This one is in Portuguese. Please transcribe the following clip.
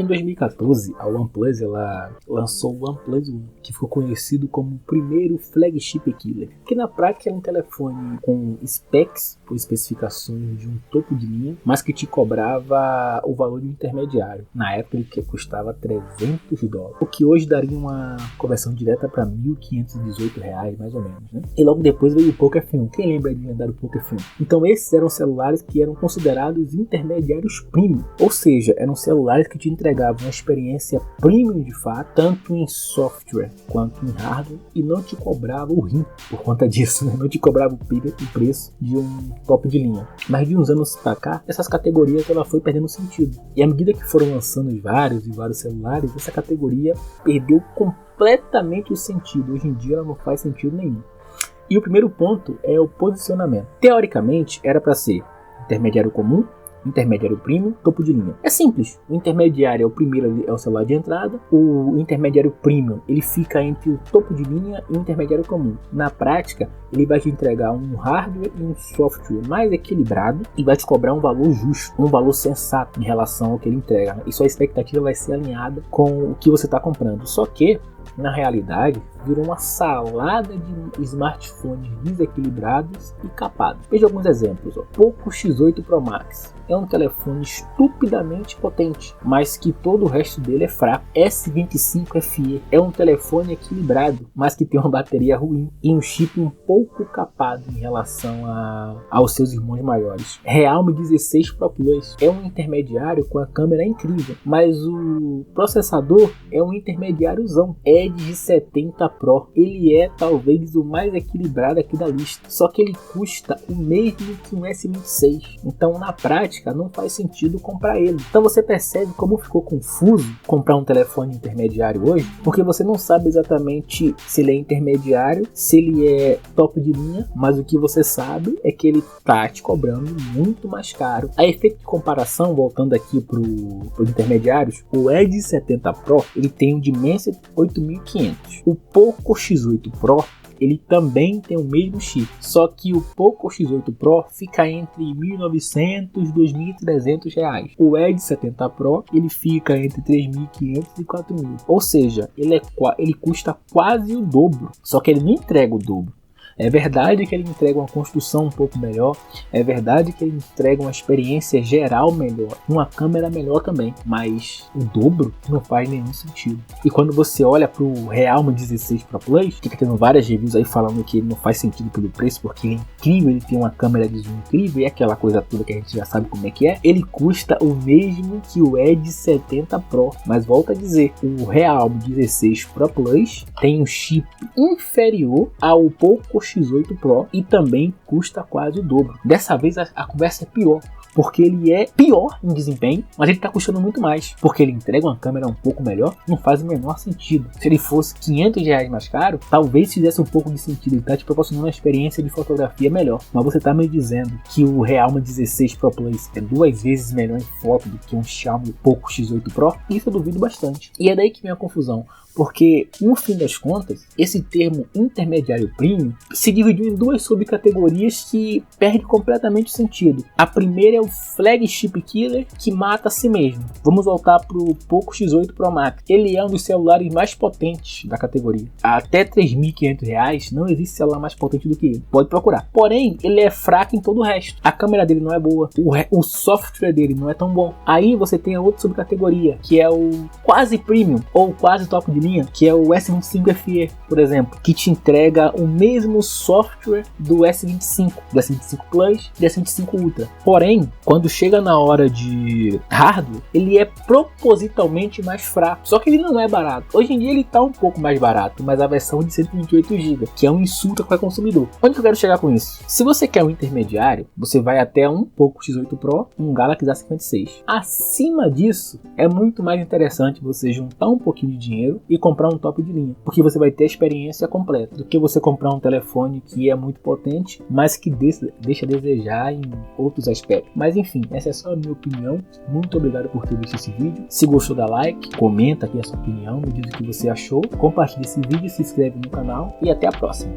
Em 2014, a OnePlus ela lançou o OnePlus One, que ficou conhecido como o primeiro flagship killer, que na prática é um telefone com specs, ou especificações de um topo de linha, mas que te cobrava o valor de um intermediário. Na época ele custava $300, o que hoje daria uma conversão direta para R$1.518, mais ou menos, né? E logo depois veio o Poco F1. Quem lembra de lendário Poco F1? Então esses eram celulares que eram considerados intermediários premium, ou seja, eram celulares que te entregavam uma experiência premium de fato, tanto em software quanto em hardware, e não te cobrava o rim por conta disso, né? Não te cobrava o preço de um top de linha. Mas de uns anos para cá, essas categorias ela foi perdendo sentido, e à medida que foram lançando vários celulares, essa categoria perdeu completamente o sentido. Hoje em dia ela não faz sentido nenhum. E o primeiro ponto é o posicionamento. Teoricamente era para ser intermediário comum, intermediário premium, topo de linha. É simples. O intermediário é o primeiro, é o celular de entrada. O intermediário premium ele fica entre o topo de linha e o intermediário comum. Na prática, ele vai te entregar um hardware e um software mais equilibrado e vai te cobrar um valor justo, um valor sensato em relação ao que ele entrega. E sua expectativa vai ser alinhada com o que você está comprando. Só que na realidade, virou uma salada de smartphones desequilibrados e capados. Veja alguns exemplos. Poco X8 Pro Max é um telefone estupidamente potente, mas que todo o resto dele é fraco. S25 FE é um telefone equilibrado, mas que tem uma bateria ruim e um chip um pouco capado em relação aos seus irmãos maiores. Realme 16 Pro Plus é um intermediário com a câmera incrível, mas o processador é um intermediáriozão. Edge 70 Pro, ele é talvez o mais equilibrado aqui da lista, só que ele custa o mesmo que um S26, então na prática não faz sentido comprar ele. Então você percebe como ficou confuso comprar um telefone intermediário hoje, porque você não sabe exatamente se ele é intermediário, se ele é top de linha, mas o que você sabe é que ele tá te cobrando muito mais caro. A efeito de comparação, voltando aqui para os intermediários, o Edge 70 Pro ele tem um Dimensity 8500, o Poco X8 Pro ele também tem o mesmo chip, só que o Poco X8 Pro fica entre R$1.900 e R$2.300. O Edge 70 Pro ele fica entre R$3.500 e R$4.000. Ou seja, ele custa quase o dobro, só que ele não entrega o dobro. É verdade que ele entrega uma construção um pouco melhor, é verdade que ele entrega uma experiência geral melhor, uma câmera melhor também, mas o dobro não faz nenhum sentido. E quando você olha para o Realme 16 Pro Plus, que tá tendo várias reviews aí falando que ele não faz sentido pelo preço, porque ele é incrível, ele tem uma câmera de zoom incrível e aquela coisa toda que a gente já sabe como é que é, ele custa o mesmo que o Edge 70 Pro. Mas volto a dizer, o Realme 16 Pro Plus tem um chip inferior ao Poco X8 Pro e também custa quase o dobro. Dessa vez a conversa é pior, porque ele é pior em desempenho, mas ele está custando muito mais, porque ele entrega uma câmera um pouco melhor. Não faz o menor sentido. Se ele fosse R$500 mais caro, talvez fizesse um pouco de sentido. Ele está te proporcionando uma experiência de fotografia melhor, mas você está me dizendo que o Realme 16 Pro Plus é 2 vezes melhor em foto do que um Xiaomi Poco X8 Pro? Isso eu duvido bastante. E é daí que vem a confusão, porque no fim das contas, esse termo intermediário premium se dividiu em duas subcategorias que perdem completamente o sentido. A primeira é o flagship killer, que mata a si mesmo. Vamos voltar para o Poco X8 Pro Max. Ele é um dos celulares mais potentes da categoria. Até R$3.500 não existe celular mais potente do que ele. Pode procurar. Porém, ele é fraco em todo o resto. A câmera dele não é boa. O software dele não é tão bom. Aí você tem a outra subcategoria, que é o quase premium ou quase top de linha, que é o S25 FE, por exemplo, que te entrega o mesmo software do S25 Plus e do S25 Ultra. Porém, quando chega na hora de hardware, ele é propositalmente mais fraco. Só que ele não é barato. Hoje em dia ele está um pouco mais barato, mas a versão de 128 GB, que é um insulto para o consumidor. Onde eu quero chegar com isso? Se você quer um intermediário, você vai até um Poco X8 Pro, um Galaxy A56. Acima disso, é muito mais interessante você juntar um pouquinho de dinheiro e comprar um top de linha, porque você vai ter a experiência completa, do que você comprar um telefone que é muito potente, mas que deixa a desejar em outros aspectos. Mas enfim, essa é só a minha opinião. Muito obrigado por ter visto esse vídeo. Se gostou, dá like, comenta aqui a sua opinião, me diz o que você achou, compartilhe esse vídeo, se inscreve no canal e até a próxima.